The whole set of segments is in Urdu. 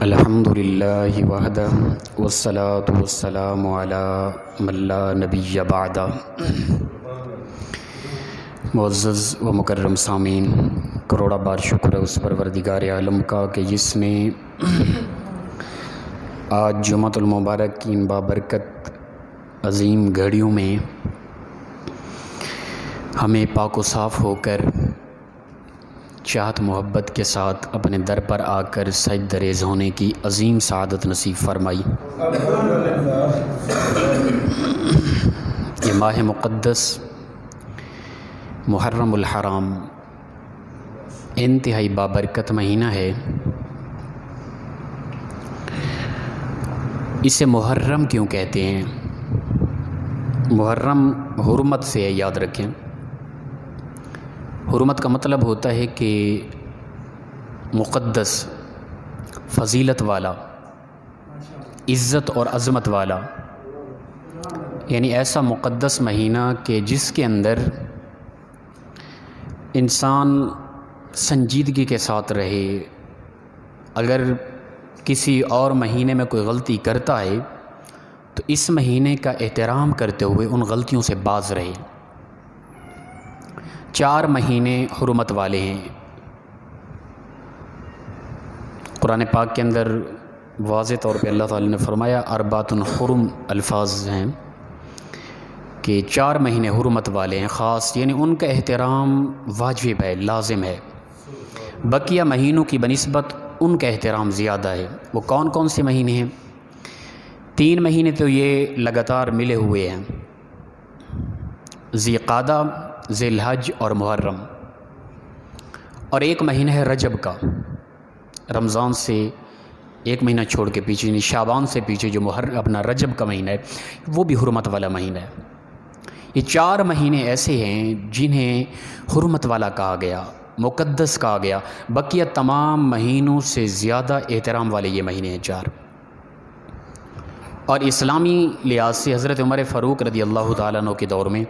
الحمدللہ وحدہ والصلاة والسلام علی من لا نبی بعدہ۔ معزز و مکرم سامعین، کروڑا بار شکر ہے اس پروردگار عالم کا کہ جس نے آج جمعۃ المبارک کی ان بابرکت عظیم گھڑیوں میں ہمیں پاک و صاف ہو کر چاہت محبت کے ساتھ اپنے در پر آ کر سجدہ ریز ہونے کی عظیم سعادت نصیب فرمائی۔ یہ ماہ مقدس محرم الحرام انتہائی بابرکت مہینہ ہے۔ اسے محرم کیوں کہتے ہیں؟ محرم حرمت سے ہے، یاد رکھیں۔ حرمت کا مطلب ہوتا ہے کہ مقدس، فضیلت والا، عزت اور عظمت والا، یعنی ایسا مقدس مہینہ کہ جس کے اندر انسان سنجیدگی کے ساتھ رہے۔ اگر کسی اور مہینے میں کوئی غلطی کرتا ہے تو اس مہینے کا احترام کرتے ہوئے ان غلطیوں سے باز رہے۔ 4 مہینے حرمت والے ہیں۔ قرآن پاک کے اندر واضح طور پہ اللہ تعالی نے فرمایا اربعۃ حرم الفاظ ہیں کہ 4 مہینے حرمت والے ہیں، خاص یعنی ان کا احترام واجب ہے، لازم ہے۔ بقیہ مہینوں کی بنسبت ان کا احترام زیادہ ہے۔ وہ کون کون سے مہینے ہیں؟ 3 مہینے تو یہ لگاتار ملے ہوئے ہیں، ذی قعدہ، ذی الحج اور محرم، اور 1 مہینہ ہے رجب کا، رمضان سے 1 مہینہ چھوڑ کے پیچھے، یعنی شعبان سے پیچھے جو اپنا رجب کا مہینہ ہے وہ بھی حرمت والا مہینہ ہے۔ یہ 4 مہینے ایسے ہیں جنہیں حرمت والا کہا گیا، مقدس کہا گیا۔ بقیہ تمام مہینوں سے زیادہ احترام والے یہ مہینے ہیں 4۔ اور اسلامی لحاظ سے حضرت عمر فاروق رضی اللہ تعالیٰ عنہ کے دور میں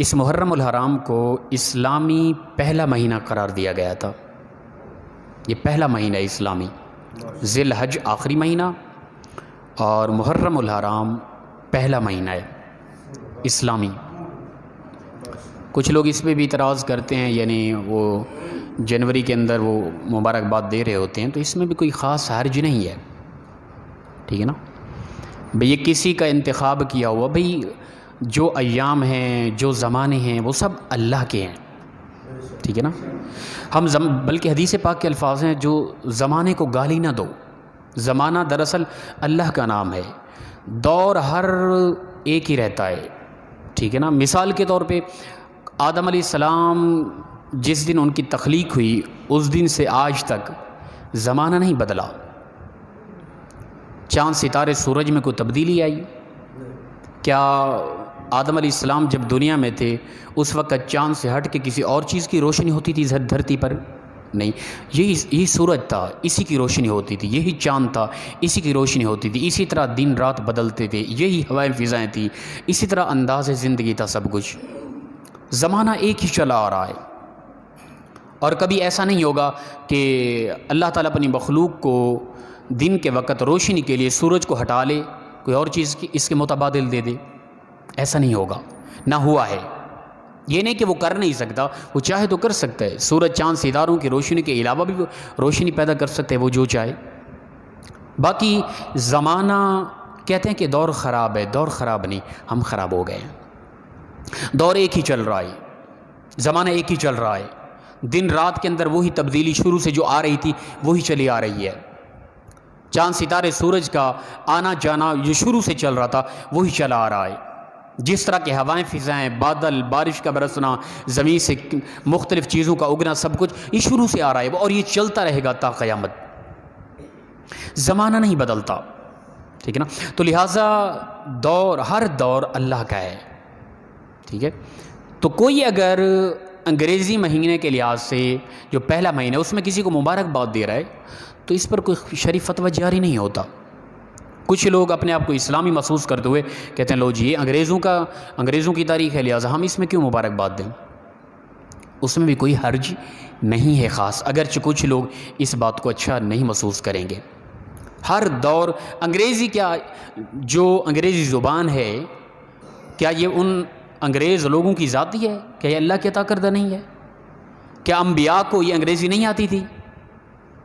اس محرم الحرام کو اسلامی پہلا مہینہ قرار دیا گیا تھا۔ یہ پہلا مہینہ اسلامی، ذی الحج آخری مہینہ اور محرم الحرام پہلا مہینہ ہے اسلامی۔ کچھ لوگ اس پہ بھی اعتراض کرتے ہیں، یعنی وہ جنوری کے اندر وہ مبارکباد دے رہے ہوتے ہیں، تو اس میں بھی کوئی خاص حرج نہیں ہے، ٹھیک ہے نا بھئی؟ یہ کسی کا انتخاب کیا ہوا، بھئی جو ایام ہیں، جو زمانے ہیں، وہ سب اللہ کے ہیں، ٹھیک ہے نا؟ بلکہ حدیث پاک کے الفاظ ہیں جو زمانے کو گالی نہ دو۔ زمانہ دراصل اللہ کا نام ہے، دور ہر ایک ہی رہتا ہے، ٹھیک ہے نا؟ مثال کے طور پہ آدم علیہ السلام جس دن ان کی تخلیق ہوئی اس دن سے آج تک زمانہ نہیں بدلا۔ چاند ستارے سورج میں کوئی تبدیلی آئی؟ کیا آدم علیہ السلام جب دنیا میں تھے اس وقت چاند سے ہٹ کے کسی اور چیز کی روشنی ہوتی تھی دھرتی پر؟ نہیں، یہی سورج تھا، اسی کی روشنی ہوتی تھی، یہی چاند تھا، اسی کی روشنی ہوتی تھی، اسی طرح دن رات بدلتے تھے، یہی ہوائیں فضائیں تھیں، اسی طرح انداز زندگی تھا، سب کچھ۔ زمانہ ایک ہی چلا آ رہا ہے، اور کبھی ایسا نہیں ہوگا کہ اللہ تعالیٰ اپنی مخلوق کو دن کے وقت روشنی کے لیے سورج کو ہٹا لے، کوئی اور چیز کی اس کے متبادل دے دے۔ ایسا نہیں ہوگا، نہ ہوا ہے۔ یہ نہیں کہ وہ کر نہیں سکتا، وہ چاہے تو کر سکتا ہے۔ سورج چاند ستاروں کی روشنی کے علاوہ بھی وہ روشنی پیدا کر سکتے ہیں، وہ جو چاہے۔ باقی زمانہ کہتے ہیں کہ دور خراب ہے، دور خراب نہیں، ہم خراب ہو گئے ہیں۔ دور ایک ہی چل رہا ہے، زمانہ ایک ہی چل رہا ہے، دن رات کے اندر وہی تبدیلی شروع سے جو آ رہی تھی وہی چلی آ رہی ہے۔ چاند ستارے سورج کا آنا جانا جو شروع سے چل رہا تھا وہی چلا آ رہا ہے۔ جس طرح کے ہوائیں فضائیں، بادل، بارش کا برسنا، زمین سے مختلف چیزوں کا اگنا، سب کچھ یہ شروع سے آ رہا ہے اور یہ چلتا رہے گا تا قیامت۔ زمانہ نہیں بدلتا، ٹھیک ہے نا؟ تو لہٰذا ہر دور اللہ کا ہے، ٹھیک ہے؟ تو کوئی اگر انگریزی مہینے کے لحاظ سے جو پہلا مہینہ ہے اس میں کسی کو مبارکباد دے رہا ہے تو اس پر کوئی شریف فتویٰ جاری نہیں ہوتا۔ کچھ لوگ اپنے آپ کو اسلامی محسوس کرتے ہوئے کہتے ہیں لو جی یہ انگریزوں کی تاریخ ہے، لہٰذا ہم اس میں کیوں مبارکباد دیں؟ اس میں بھی کوئی حرج نہیں ہے خاص، اگرچہ کچھ لوگ اس بات کو اچھا نہیں محسوس کریں گے۔ ہر دور انگریزی، کیا جو انگریزی زبان ہے کیا یہ ان انگریز لوگوں کی ذاتی ہے؟ کیا یہ اللہ کی عطا کردہ نہیں ہے؟ کیا انبیاء کو یہ انگریزی نہیں آتی تھی؟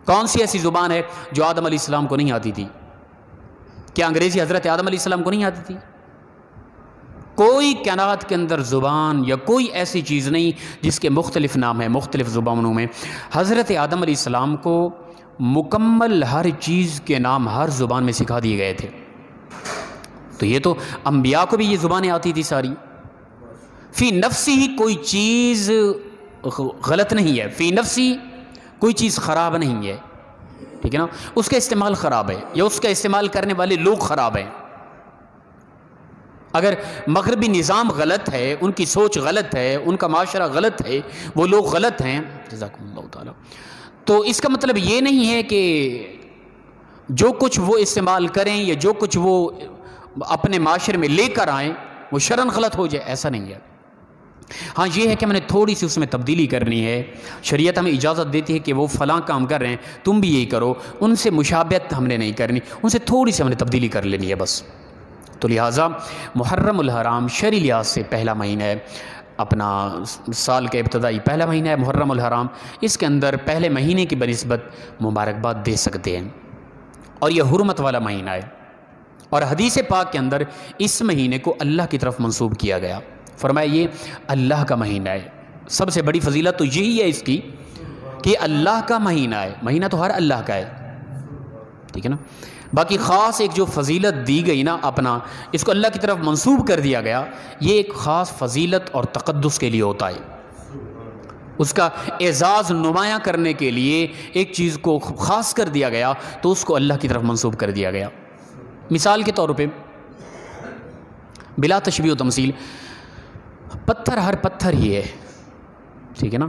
کون سی ایسی زبان ہے جو آدم علیہ السلام کو نہیں آتی تھی؟ کیا انگریزی حضرت آدم علیہ السلام کو نہیں آتی تھی؟ کوئی کائنات کے اندر زبان یا کوئی ایسی چیز نہیں جس کے مختلف نام ہیں مختلف زبانوں میں۔ حضرت آدم علیہ السلام کو مکمل ہر چیز کے نام ہر زبان میں سکھا دیے گئے تھے۔ تو یہ تو انبیاء کو بھی یہ زبانیں آتی تھی ساری۔ فی نفسی ہی کوئی چیز غلط نہیں ہے، فی نفسی کوئی چیز خراب نہیں ہے، ٹھیک ہے نا؟ اس کا استعمال خراب ہے یا اس کا استعمال کرنے والے لوگ خراب ہیں۔ اگر مغربی نظام غلط ہے، ان کی سوچ غلط ہے، ان کا معاشرہ غلط ہے، وہ لوگ غلط ہیں، جزاکم اللہ تعالی، تو اس کا مطلب یہ نہیں ہے کہ جو کچھ وہ استعمال کریں یا جو کچھ وہ اپنے معاشرے میں لے کر آئیں وہ شرعاً غلط ہو جائے، ایسا نہیں ہے۔ ہاں یہ ہے کہ میں نے تھوڑی سی اس میں تبدیلی کرنی ہے، شریعت ہمیں اجازت دیتی ہے کہ وہ فلاں کام کر رہے ہیں تم بھی یہی کرو، ان سے مشابہت ہم نے نہیں کرنی، ان سے تھوڑی سی ہم نے تبدیلی کر لینی ہے بس۔ تو لہٰذا محرم الحرام شرعی لحاظ سے پہلا مہینہ ہے، اپنا سال کے ابتدائی پہلا مہینہ ہے محرم الحرام۔ اس کے اندر پہلے مہینے کی بنسبت مبارکباد دے سکتے ہیں، اور یہ حرمت والا مہینہ ہے، اور حدیث پاک کے اندر اس مہینے کو اللہ کی طرف منسوب کیا گیا، فرمایا یہ اللہ کا مہینہ ہے۔ سب سے بڑی فضیلت تو یہی ہے اس کی کہ اللہ کا مہینہ ہے، مہینہ تو ہر اللہ کا ہے، ٹھیک ہے نا؟ باقی خاص ایک جو فضیلت دی گئی نا، اپنا اس کو اللہ کی طرف منسوب کر دیا گیا، یہ ایک خاص فضیلت اور تقدس کے لیے ہوتا ہے، اس کا اعزاز نمایاں کرنے کے لیے ایک چیز کو خاص کر دیا گیا تو اس کو اللہ کی طرف منسوب کر دیا گیا۔ مثال کے طور پہ بلا تشبیہ و تمثیل، پتھر ہر پتھر ہی ہے، ٹھیک ہے نا؟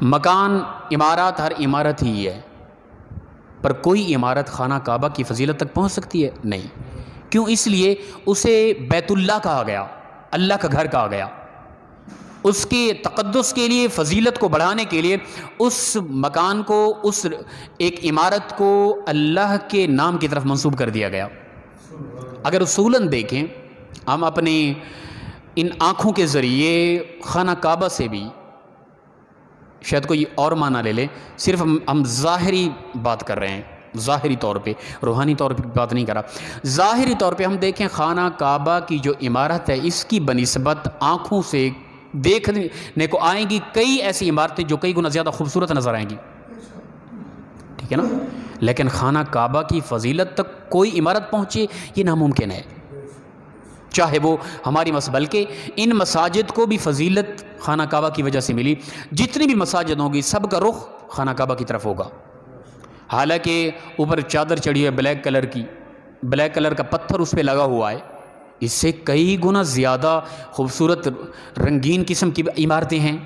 مکان، عمارات ہر عمارت ہی ہے، پر کوئی عمارت خانہ کعبہ کی فضیلت تک پہنچ سکتی ہے؟ نہیں۔ کیوں؟ اس لیے اسے بیت اللہ کہا گیا، اللہ کا گھر کہا گیا۔ اس کے تقدس کے لیے، فضیلت کو بڑھانے کے لیے اس مکان کو، اس ایک عمارت کو اللہ کے نام کی طرف منسوب کر دیا گیا۔ اگر اصولاً دیکھیں ہم اپنی ان آنکھوں کے ذریعے خانہ کعبہ سے بھی شاید کوئی اور معنی لے لیں، صرف ہم ظاہری بات کر رہے ہیں، ظاہری طور پہ، روحانی طور پہ بات نہیں کر رہا، ظاہری طور پہ ہم دیکھیں خانہ کعبہ کی جو عمارت ہے اس کی بنسبت آنکھوں سے دیکھنے کو آئیں گی کئی ایسی عمارتیں جو کئی گنا زیادہ خوبصورت نظر آئیں گی، ٹھیک ہے نا؟ لیکن خانہ کعبہ کی فضیلت تک کوئی عمارت پہنچے یہ ناممکن ہے، چاہے وہ ہماری بلکہ ان مساجد کو بھی فضیلت خانہ کعبہ کی وجہ سے ملی۔ جتنی بھی مساجد ہوں گی سب کا رخ خانہ کعبہ کی طرف ہوگا، حالانکہ اوپر چادر چڑھی ہے بلیک کلر کی، بلیک کلر کا پتھر اس پہ لگا ہوا ہے، اس سے کئی گنا زیادہ خوبصورت رنگین قسم کی عمارتیں ہیں،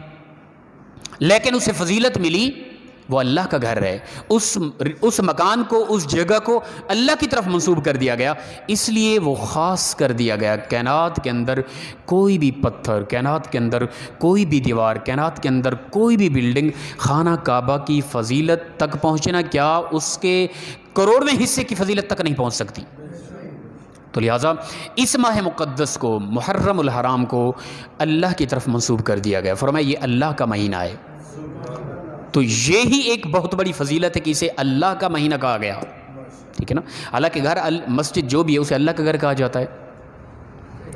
لیکن اسے فضیلت ملی، وہ اللہ کا گھر ہے، اس مکان کو، اس جگہ کو اللہ کی طرف منسوب کر دیا گیا، اس لیے وہ خاص کر دیا گیا۔ کائنات کے اندر کوئی بھی پتھر، کائنات کے اندر کوئی بھی دیوار، کائنات کے اندر کوئی بھی بلڈنگ خانہ کعبہ کی فضیلت تک پہنچنا کیا اس کے کروڑویں حصے کی فضیلت تک نہیں پہنچ سکتی۔ تو لہٰذا اس ماہ مقدس کو، محرم الحرام کو اللہ کی طرف منسوب کر دیا گیا، فرمایا یہ اللہ کا مہینہ ہے۔ تو یہی ایک بہت بڑی فضیلت ہے کہ اسے اللہ کا مہینہ کہا گیا، ٹھیک ہے نا؟ حالانکہ گھر، مسجد جو بھی ہے اسے اللہ کا گھر کہا جاتا ہے،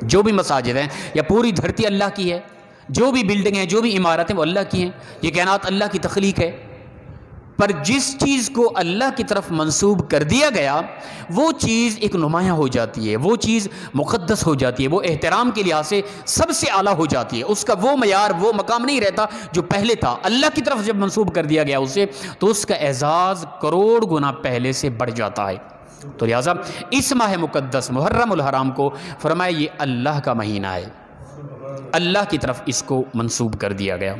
جو بھی مساجد ہیں یا پوری دھرتی اللہ کی ہے، جو بھی بلڈنگ ہیں، جو بھی عمارتیں وہ اللہ کی ہیں، یہ کائنات اللہ کی تخلیق ہے، پر جس چیز کو اللہ کی طرف منسوب کر دیا گیا وہ چیز ایک نمایاں ہو جاتی ہے، وہ چیز مقدس ہو جاتی ہے، وہ احترام کے لحاظ سے سب سے اعلیٰ ہو جاتی ہے، اس کا وہ معیار، وہ مقام نہیں رہتا جو پہلے تھا۔ اللہ کی طرف جب منسوب کر دیا گیا اسے تو اس کا اعزاز کروڑ گنا پہلے سے بڑھ جاتا ہے۔ تو لہٰذا اس ماہ مقدس محرم الحرام کو فرمایا یہ اللہ کا مہینہ ہے، اللہ کی طرف اس کو منسوب کر دیا گیا۔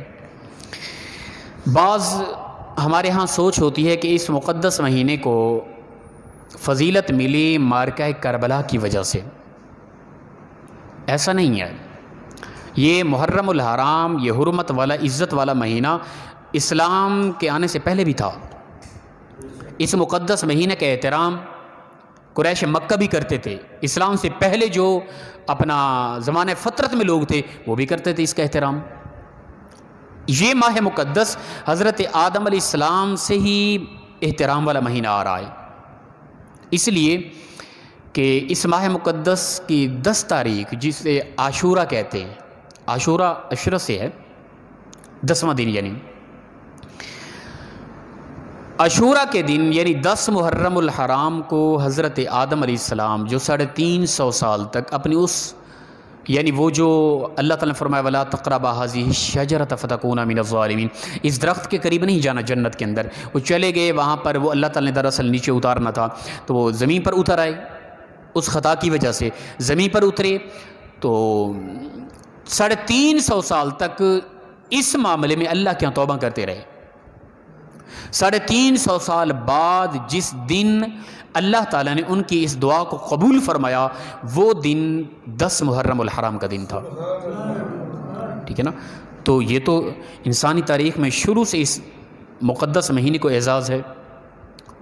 بعض ہمارے ہاں سوچ ہوتی ہے کہ اس مقدس مہینے کو فضیلت ملی معرکہ کربلا کی وجہ سے، ایسا نہیں ہے۔ یہ محرم الحرام، یہ حرمت والا، عزت والا مہینہ اسلام کے آنے سے پہلے بھی تھا، اس مقدس مہینے کا احترام قریش مکہ بھی کرتے تھے، اسلام سے پہلے جو اپنا زمانہ فطرت میں لوگ تھے وہ بھی کرتے تھے اس کا احترام۔ یہ ماہ مقدس حضرت آدم علیہ السلام سے ہی احترام والا مہینہ آ رہا ہے، اس لیے کہ اس ماہ مقدس کی 10 تاریخ جسے عاشورہ کہتے ہیں، عاشورہ عشرہ سے ہے 10واں دن، یعنی عاشورہ کے دن یعنی 10 محرم الحرام کو حضرت آدم علیہ السلام جو 350 سال تک اپنی اس یعنی وہ جو اللہ تعالیٰ نے فرمایا وَلَا تَقْرَبَا هَٰذِهِ الشَّجَرَةَ فَتَكُونَا مِنَ الظَّالِمِينَ، اس درخت کے قریب نہیں جانا جنت کے اندر، وہ چلے گئے وہاں پر، وہ اللہ تعالیٰ نے دراصل نیچے اتارنا تھا تو وہ زمین پر اتر آئے، اس خطا کی وجہ سے زمین پر اترے، تو 350 سال تک اس معاملے میں اللہ کے یہاں توبہ کرتے رہے۔ 350 سال بعد جس دن اللہ تعالیٰ نے ان کی اس دعا کو قبول فرمایا وہ دن 10 محرم الحرام کا دن تھا، ٹھیک ہے نا؟ تو یہ تو انسانی تاریخ میں شروع سے اس مقدس مہینے کو اعزاز ہے،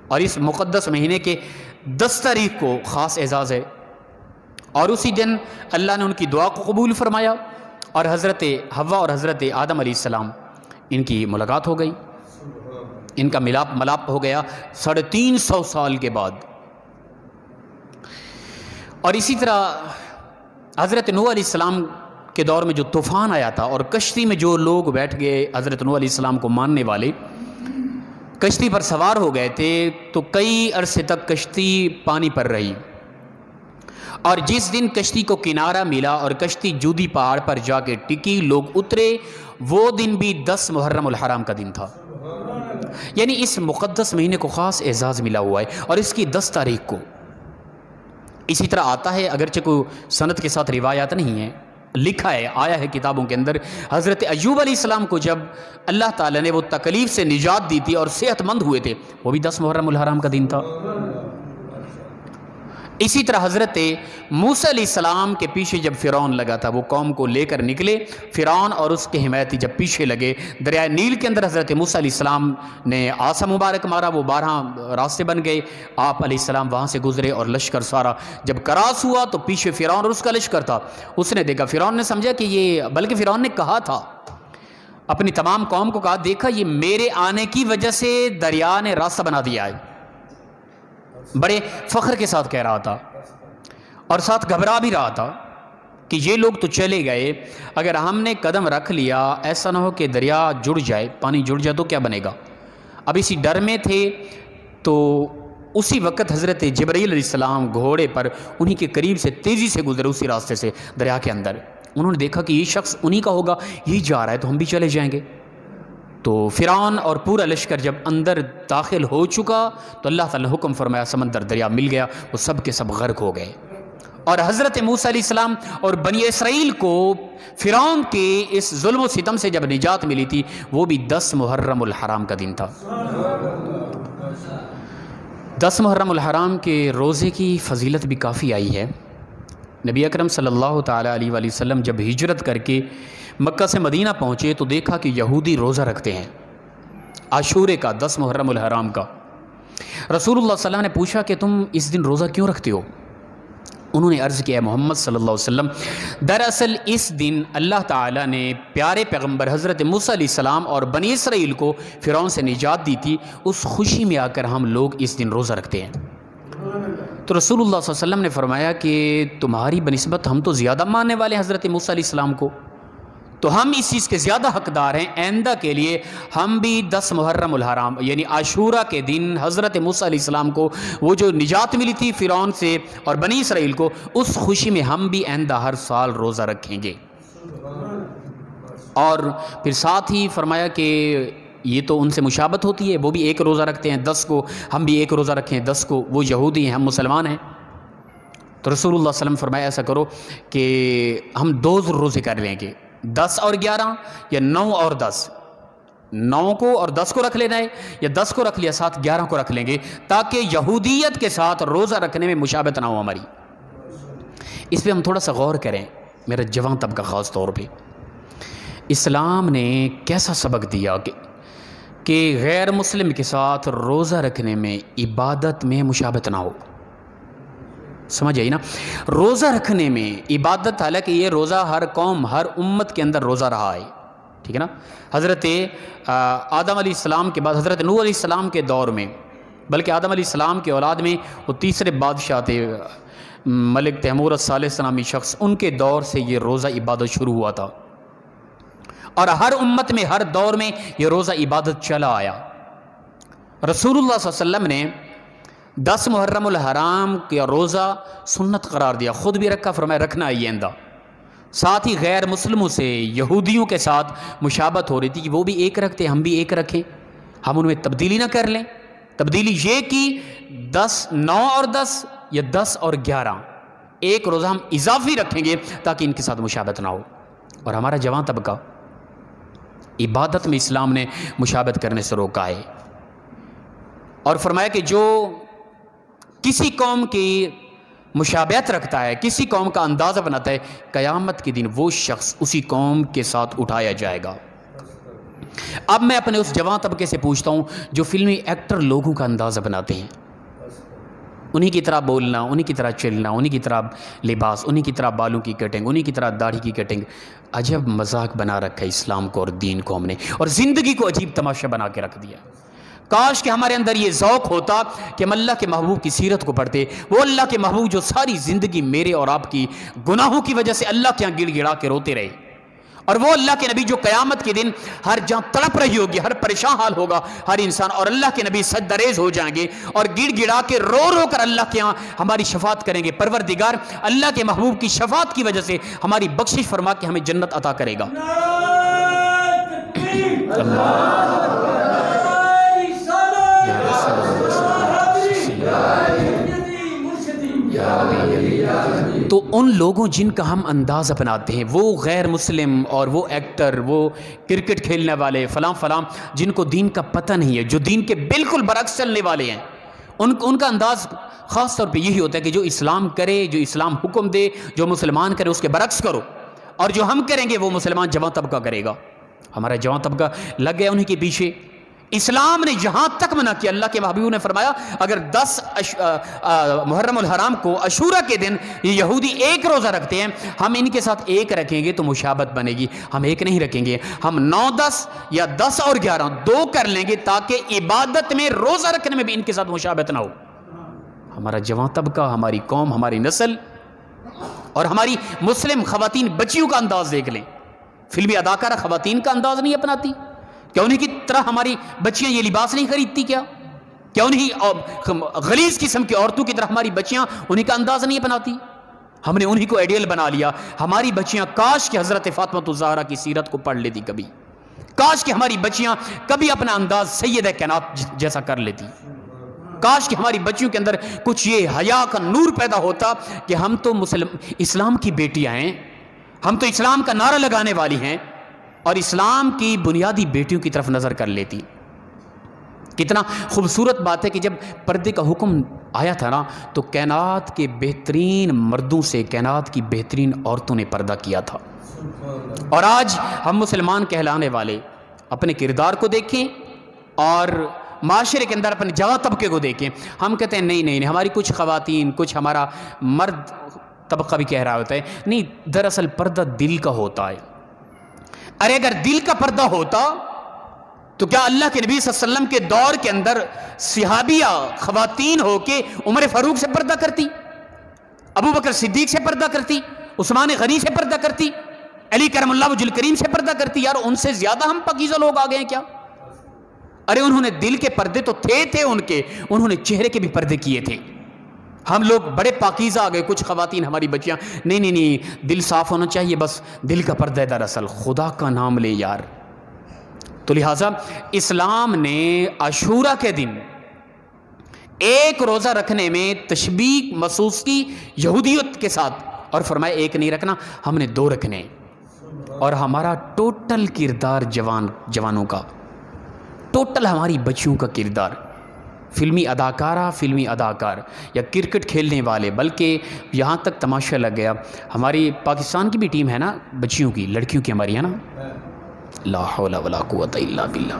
اور اس مقدس مہینے کے 10 تاریخ کو خاص اعزاز ہے، اور اسی دن اللہ نے ان کی دعا کو قبول فرمایا اور حضرت حوا اور حضرت آدم علیہ السلام ان کی ملاقات ہو گئی، ان کا ملاپ ہو گیا 350 سال کے بعد۔ اور اسی طرح حضرت نوح علیہ السلام کے دور میں جو طوفان آیا تھا اور کشتی میں جو لوگ بیٹھ گئے حضرت نوح علیہ السلام کو ماننے والے کشتی پر سوار ہو گئے تھے، تو کئی عرصے تک کشتی پانی پر رہی، اور جس دن کشتی کو کنارہ ملا اور کشتی جودی پہاڑ پر جا کے ٹکی، لوگ اترے، وہ دن بھی 10 محرم الحرام کا دن تھا۔ یعنی اس مقدس مہینے کو خاص اعزاز ملا ہوا ہے، اور اس کی 10 تاریخ کو اسی طرح آتا ہے، اگرچہ کوئی سند کے ساتھ روایات نہیں ہے، لکھا ہے، آیا ہے کتابوں کے اندر، حضرت ایوب علیہ السلام کو جب اللہ تعالیٰ نے وہ تکلیف سے نجات دی تھی اور صحت مند ہوئے تھے، وہ بھی 10 محرم الحرام کا دن تھا۔ اسی طرح حضرت موسیٰ علیہ السلام کے پیچھے جب فرعون لگا تھا، وہ قوم کو لے کر نکلے، فرعون اور اس کے حمایتی جب پیچھے لگے، دریائے نیل کے اندر حضرت موسیٰ علیہ السلام نے عصا مبارک مارا، وہ 12 راستے بن گئے، آپ علیہ السلام وہاں سے گزرے، اور لشکر سارا جب کراس ہوا تو پیچھے فرعون اور اس کا لشکر تھا، اس نے دیکھا، فرعون نے سمجھا کہ یہ، بلکہ فرعون نے کہا تھا اپنی تمام قوم کو، کہا دیکھا یہ میرے آنے کی وجہ سے دریا نے راستہ بنا دیا ہے، بڑے فخر کے ساتھ کہہ رہا تھا، اور ساتھ گھبرا بھی رہا تھا کہ یہ لوگ تو چلے گئے، اگر ہم نے قدم رکھ لیا ایسا نہ ہو کہ دریا جڑ جائے، پانی جڑ جائے تو کیا بنے گا۔ اب اسی ڈر میں تھے، تو اسی وقت حضرت جبرائیل علیہ السلام گھوڑے پر انہی کے قریب سے تیزی سے گزرے، اسی راستے سے دریا کے اندر، انہوں نے دیکھا کہ یہ شخص انہی کا ہوگا، یہی جا رہا ہے تو ہم بھی چلے جائیں گے۔ تو فرعون اور پورا لشکر جب اندر داخل ہو چکا تو اللہ تعالیٰ نے حکم فرمایا، سمندر دریا مل گیا، وہ سب کے سب غرق ہو گئے، اور حضرت موسیٰ علیہ السلام اور بنی اسرائیل کو فرعون کے اس ظلم و ستم سے جب نجات ملی تھی، وہ بھی 10 محرم الحرام کا دن تھا۔ 10 محرم الحرام کے روزے کی فضیلت بھی کافی آئی ہے۔ نبی اکرم صلی اللہ تعالیٰ علیہ وآلہ وسلم جب ہجرت کر کے مکہ سے مدینہ پہنچے تو دیکھا کہ یہودی روزہ رکھتے ہیں عاشورے کا، 10 محرم الحرام کا۔ رسول اللہ صلی اللہ علیہ وسلم نے پوچھا کہ تم اس دن روزہ کیوں رکھتے ہو؟ انہوں نے عرض کیا، محمد صلی اللہ علیہ وسلم، دراصل اس دن اللہ تعالیٰ نے پیارے پیغمبر حضرت موسیٰ علیہ السلام اور بنی اسرائیل کو فرعون سے نجات دی تھی، اس خوشی میں آ کر ہم لوگ اس دن روزہ رکھتے ہیں۔ تو رسول اللہ صلی اللہ علیہ وسلم نے فرمایا کہ تمہاری بنسبت ہم تو زیادہ ماننے والے ہیں حضرت موسیٰ علیہ السلام کو، تو ہم اس چیز کے زیادہ حقدار ہیں، آئندہ کے لیے ہم بھی 10 محرم الحرام یعنی عاشورہ کے دن حضرت موسیٰ علیہ السلام کو وہ جو نجات ملی تھی فرعون سے اور بنی اسرائیل کو، اس خوشی میں ہم بھی آئندہ ہر سال روزہ رکھیں گے۔ اور پھر ساتھ ہی فرمایا کہ یہ تو ان سے مشابہت ہوتی ہے، وہ بھی ایک روزہ رکھتے ہیں 10 کو، ہم بھی ایک روزہ رکھیں 10 کو، وہ یہودی ہیں ہم مسلمان ہیں۔ تو رسول اللہ صلی اللہ علیہ وسلم فرمایا ایسا کرو کہ ہم 2 روزے کر لیں گے، 10 اور 11 یا 9 اور 10، 9 کو اور 10 کو رکھ لینا ہے، یا 10 کو رکھ لیا ساتھ 11 کو رکھ لیں گے، تاکہ یہودیت کے ساتھ روزہ رکھنے میں مشابہت نہ ہو ہماری۔ اس پہ ہم تھوڑا سا غور کریں، میرا جوان طبقہ خاص طور پہ، اسلام نے کیسا سبق دیا کہ کہ غیر مسلم کے ساتھ روزہ رکھنے میں عبادت میں مشابہت نہ ہو. سمجھ آئی نا؟ روزہ رکھنے میں عبادت، حالانکہ یہ روزہ ہر قوم ہر امت کے اندر روزہ رہا ہے، ٹھیک ہے نا. حضرت آدم علیہ السلام کے بعد حضرت نوح علیہ السلام کے دور میں، بلکہ آدم علیہ السلام کے اولاد میں وہ تیسرے بادشاہ تھے ملک تیمور الثالث نامی شخص، ان کے دور سے یہ روزہ عبادت شروع ہوا تھا، اور ہر امت میں ہر دور میں یہ روزہ عبادت چلا آیا. رسول اللہ صلی اللہ علیہ وسلم نے 10 محرم الحرام کا روزہ سنت قرار دیا، خود بھی رکھا، فرمایا رکھنا آئندہ. ساتھ ہی غیر مسلموں سے یہودیوں کے ساتھ مشابہت ہو رہی تھی کہ وہ بھی ایک رکھتے ہم بھی ایک رکھیں، ہم ان میں تبدیلی نہ کر لیں. تبدیلی یہ کہ 10 9 اور 10 یا 10 اور 11 ایک روزہ ہم اضافی رکھیں گے تاکہ ان کے ساتھ مشابہت نہ ہو. اور ہمارا جوان طبقہ عبادت میں اسلام نے مشابہت کرنے سے روکا ہے، اور فرمایا کہ جو کسی قوم کی مشابہت رکھتا ہے، کسی قوم کا اندازہ بناتا ہے، قیامت کے دن وہ شخص اسی قوم کے ساتھ اٹھایا جائے گا. اب میں اپنے اس جوان طبقے سے پوچھتا ہوں جو فلمی ایکٹر لوگوں کا اندازہ بناتے ہیں، انہی کی طرح بولنا، انہی کی طرح چلنا، انہی کی طرح لباس، انہی کی طرح بالوں کی کٹنگ، انہی کی طرح داڑھی کی کٹنگ، عجب مذاق بنا رکھا ہے اسلام کو اور دین کو ہم نے، اور زندگی کو عجیب تماشا بنا کے رکھ دیا. کاش کہ ہمارے اندر یہ ذوق ہوتا کہ ہم اللہ کے محبوب کی سیرت کو پڑھتے، وہ اللہ کے محبوب جو ساری زندگی میرے اور آپ کی گناہوں کی وجہ سے اللہ کے یہاں گڑ گڑا کے روتے رہے، اور وہ اللہ کے نبی جو قیامت کے دن ہر جہاں تڑپ رہی ہوگی، ہر پریشان حال ہوگا ہر انسان، اور اللہ کے نبی سجدریز ہو جائیں گے اور گڑ گڑا کے رو رو کر اللہ کے یہاں ہماری شفاعت کریں گے. پروردگار اللہ کے محبوب کی شفاعت کی وجہ سے ہماری بخشش فرما کے ہمیں جنت عطا کرے گا. تو ان لوگوں جن کا ہم انداز اپناتے ہیں، وہ غیر مسلم اور وہ ایکٹر، وہ کرکٹ کھیلنے والے فلاں فلاں، جن کو دین کا پتہ نہیں ہے، جو دین کے بالکل برعکس چلنے والے ہیں، ان کا انداز خاص طور پہ یہی ہوتا ہے کہ جو اسلام کرے، جو اسلام حکم دے، جو مسلمان کرے اس کے برعکس کرو، اور جو ہم کریں گے وہ مسلمان جوان طبقہ کرے گا. ہمارا جوان طبقہ لگ گیا انہی کے پیچھے. اسلام نے جہاں تک منع کیا، اللہ کے محبوب نے فرمایا اگر 10 محرم الحرام کو عاشورہ کے دن یہ یہودی ایک روزہ رکھتے ہیں، ہم ان کے ساتھ ایک رکھیں گے تو مشابہت بنے گی. ہم ایک نہیں رکھیں گے، ہم 9 10 یا 10 اور 11 2 کر لیں گے تاکہ عبادت میں روزہ رکھنے میں بھی ان کے ساتھ مشابہت نہ ہو. ہمارا جوان طبقہ، ہماری قوم، ہماری نسل اور ہماری مسلم خواتین بچیوں کا انداز دیکھ لیں. فلمی اداکارہ خواتین کا انداز نہیں اپناتی؟ کیا انہی کی طرح ہماری بچیاں یہ لباس نہیں خریدتی؟ کیا انہی غلیظ قسم کی عورتوں کی طرح ہماری بچیاں انہی کا انداز نہیں اپناتی؟ ہم نے انہی کو آئیڈیل بنا لیا. ہماری بچیاں کاش کہ حضرت فاطمہ الزہرا کی سیرت کو پڑھ لیتی کبھی، کاش کہ ہماری بچیاں کبھی اپنا انداز سیدہ کائنات جیسا کر لیتی، کاش کہ ہماری بچیوں کے اندر کچھ یہ حیا کا نور پیدا ہوتا کہ ہم تو اسلام کی بیٹیاں ہیں، ہم تو اسلام کا نعرہ لگانے والی ہیں، اور اسلام کی بنیادی بیٹیوں کی طرف نظر کر لیتی. کتنا خوبصورت بات ہے کہ جب پردے کا حکم آیا تھا نا تو کائنات کے بہترین مردوں سے کائنات کی بہترین عورتوں نے پردہ کیا تھا. اور آج ہم مسلمان کہلانے والے اپنے کردار کو دیکھیں اور معاشرے کے اندر اپنے جوان طبقے کو دیکھیں. ہم کہتے ہیں نہیں ہماری کچھ خواتین، کچھ ہمارا مرد طبقہ بھی کہہ رہا ہوتا ہے، نہیں، دراصل پردہ دل کا ہوتا ہے. ارے اگر دل کا پردہ ہوتا تو کیا اللہ کے نبی صلی اللہ علیہ وسلم کے دور کے اندر صحابیہ خواتین ہو کے عمر فاروق سے پردہ کرتی، ابو بکر صدیق سے پردہ کرتی، عثمان غنی سے پردہ کرتی، علی کرم اللہ وجہ الکریم سے پردہ کرتی؟ یار ان سے زیادہ ہم پاکیزہ لوگ آ گئے ہیں کیا؟ ارے انہوں نے دل کے پردے تو تھے انہوں نے چہرے کے بھی پردے کیے تھے. ہم لوگ بڑے پاکیزہ آ گئے، کچھ خواتین ہماری بچیاں نہیں دل صاف ہونا چاہیے، بس دل کا پردہ ہے، دراصل خدا کا نام لے یار. تو لہٰذا اسلام نے عاشورہ کے دن ایک روزہ رکھنے میں تشبیہ محسوس کی یہودیت کے ساتھ، اور فرمایا ایک نہیں رکھنا، ہم نے 2 رکھنے. اور ہمارا ٹوٹل کردار جوانوں کا، ٹوٹل ہماری بچیوں کا کردار، فلمی اداکارہ، فلمی اداکار یا کرکٹ کھیلنے والے، بلکہ یہاں تک تماشا لگ گیا ہماری پاکستان کی بھی ٹیم ہے نا بچیوں کی، لڑکیوں کی ہماری ہے نا، لا حول ولا قوت الا باللہ.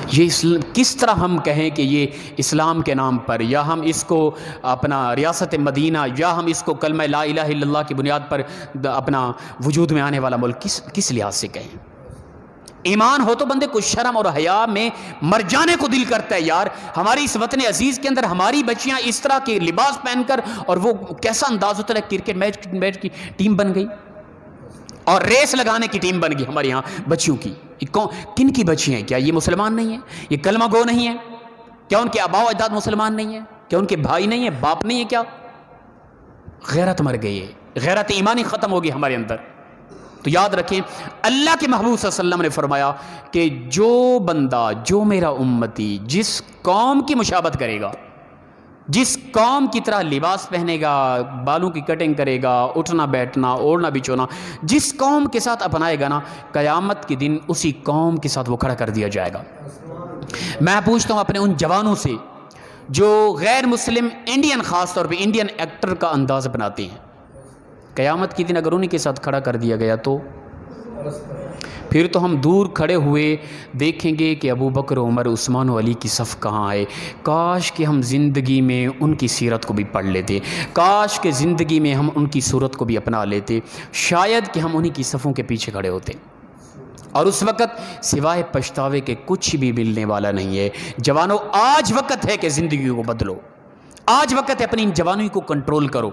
یہ کس طرح ہم کہیں کہ یہ اسلام کے نام پر، یا ہم اس کو اپنا ریاست مدینہ، یا ہم اس کو کلمہ لا الہ الا اللہ کی بنیاد پر اپنا وجود میں آنے والا ملک کس لحاظ سے کہیں؟ ایمان ہو تو بندے کو شرم اور حیا میں مر جانے کو دل کرتا ہے یار. ہماری اس وطن عزیز کے اندر ہماری بچیاں اس طرح کے لباس پہن کر، اور وہ کیسا انداز ہوتا ہے، کرکٹ میچ کی ٹیم بن گئی اور ریس لگانے کی ٹیم بن گئی ہمارے یہاں بچیوں کی. کن کی بچی ہیں؟ کیا یہ مسلمان نہیں ہیں؟ یہ کلمہ گو نہیں ہیں؟ کیا ان کے آباء و اجداد مسلمان نہیں ہیں؟ کیا ان کے بھائی نہیں ہیں، باپ نہیں ہے؟ کیا غیرت مر گئی ہے، غیرت ایمانی ختم ہوگی ہمارے اندر. تو یاد رکھیں اللہ کے محبوب صلی اللہ علیہ وسلم نے فرمایا کہ جو بندہ، جو میرا امتی جس قوم کی مشابہت کرے گا، جس قوم کی طرح لباس پہنے گا، بالوں کی کٹنگ کرے گا، اٹھنا بیٹھنا، اوڑھنا بچھونا، جس قوم کے ساتھ اپنائے گا نا، قیامت کے دن اسی قوم کے ساتھ وہ کھڑا کر دیا جائے گا. میں پوچھتا ہوں اپنے ان جوانوں سے جو غیر مسلم انڈین، خاص طور پہ انڈین ایکٹر کا انداز اپناتے ہیں، قیامت کے دن اگر انہی کے ساتھ کھڑا کر دیا گیا تو پھر تو ہم دور کھڑے ہوئے دیکھیں گے کہ ابو بکر، عمر، عثمان و علی کی صف کہاں آئے. کاش کہ ہم زندگی میں ان کی سیرت کو بھی پڑھ لیتے، کاش کہ زندگی میں ہم ان کی صورت کو بھی اپنا لیتے، شاید کہ ہم انہی کی صفوں کے پیچھے کھڑے ہوتے. اور اس وقت سوائے پچھتاوے کے کچھ بھی ملنے والا نہیں ہے. جوانوں، آج وقت ہے کہ زندگی کو بدلو، آج وقت ہے اپنی جوانی کو کنٹرول کرو.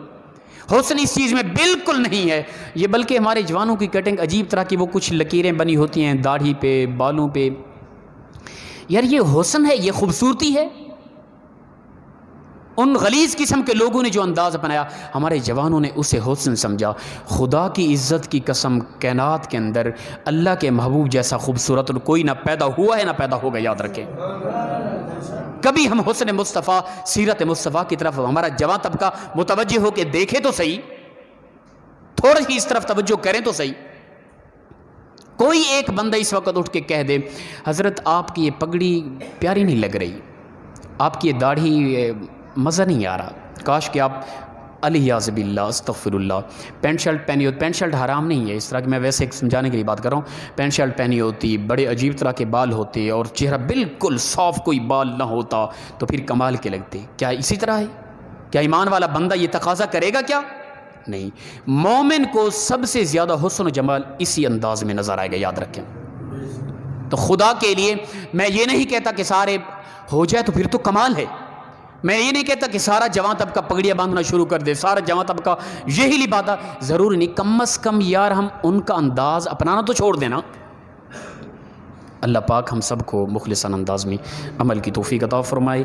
حسن اس چیز میں بالکل نہیں ہے یہ، بلکہ ہمارے جوانوں کی کٹنگ عجیب طرح کی، وہ کچھ لکیریں بنی ہوتی ہیں داڑھی پہ، بالوں پہ. یار یہ حسن ہے؟ یہ خوبصورتی ہے؟ ان غلیظ قسم کے لوگوں نے جو انداز اپنایا، ہمارے جوانوں نے اسے حسن سمجھا. خدا کی عزت کی قسم، کائنات کے اندر اللہ کے محبوب جیسا خوبصورت کوئی نہ پیدا ہوا ہے نہ پیدا ہوگا. یاد رکھیں کبھی ہم حسن مصطفیٰ، سیرت مصطفیٰ کی طرف ہمارا جوان طبقہ متوجہ ہو کے دیکھے تو صحیح، تھوڑا ہی اس طرف توجہ کریں تو صحیح. کوئی ایک بندہ اس وقت اٹھ کے کہہ دے حضرت آپ کی یہ پگڑی پیاری نہیں لگ رہی، آپ کی یہ داڑھی مزہ نہیں آ رہا، کاش کہ آپ الیاذ باللہ استغفر اللہ پینٹ شرٹ پہنی ہوتی. پینٹ شرٹ حرام نہیں ہے، اس طرح کہ میں ویسے سمجھانے کے لیے بات کر رہا ہوں. پینٹ شرٹ پہنی ہوتی، بڑے عجیب طرح کے بال ہوتے، اور چہرہ بالکل صاف، کوئی بال نہ ہوتا، تو پھر کمال کے لگتے. کیا اسی طرح ہے؟ کیا ایمان والا بندہ یہ تقاضا کرے گا؟ کیا نہیں. مومن کو سب سے زیادہ حسن و جمال اسی انداز میں نظر آئے گا. یاد رکھیں. تو خدا کے لیے میں یہ نہیں کہتا کہ سارے ہو جائے تو پھر تو کمال ہے. میں یہ نہیں کہتا کہ سارا جوان طبقہ پگڑیاں باندھنا شروع کر دے، سارا جوان طبقہ یہی لبادہ، ضروری نہیں. کم از کم یار ہم ان کا انداز اپنانا تو چھوڑ دینا. اللہ پاک ہم سب کو مخلصانہ انداز میں عمل کی توفیق عطا فرمائے.